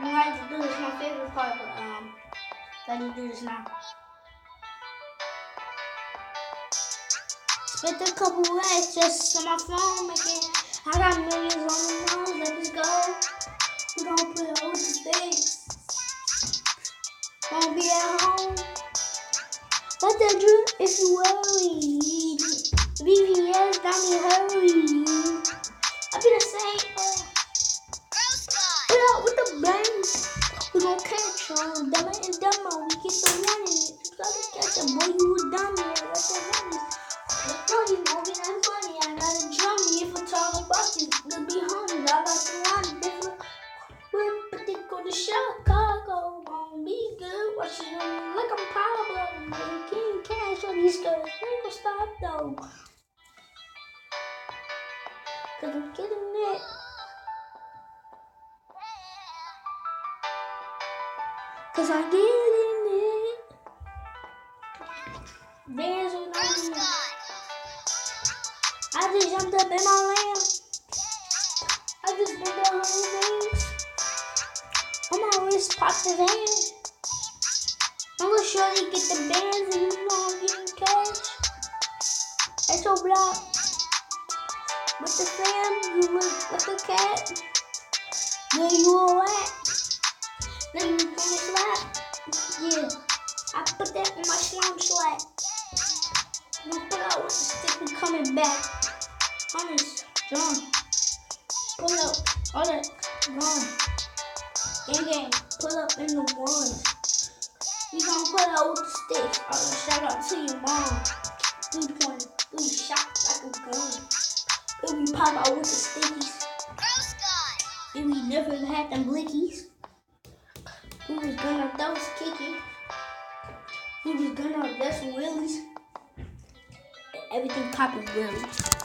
I'm going to do this. My favorite part, but let me do this now. Spent a couple racks just on my phone, making. I got millions on the nose. Let this go. We gon' put out with the stakes. Won't be at home. Let that drip if you worry. VVS, Donnie, hurry. I be the same. Put out with the bangs. We gon' catch on. Dumb and dumber. We get the one in it. You gotta catch a boy, you a dummy. Let that money. Look, you know, get that funny. I got a drummy. If I talk about it, it'll be honey. I got the one different. But they go to Chicago. Won't be good. Watching them like I'm Pablo. Making cash on these girls. Ain't gonna stop though. Cause I'm getting it. Cause I'm getting it. Bands on me. I just jumped up in my lamb. I just did the 100 things. On my wrist, pop the hand. I'm gonna surely get the bands and you know I'm getting cash. That's your block. With the fam, you look like a cat. Where you all at? Then you gonna slap. Yeah, I put that in my slime slap. I'm gonna put out with the stick and coming back. Honest, John. Pull up, all that, gone. Gang, pull up in the ones. We gon' put out with the sticks. All that shout out to your mom. 320, 3 shots like a gun. If we pop out with the stickies. If we never had them blickies. We was gonna, that was kicky. We was gonna, that's Willies. Everything poppin' Willies.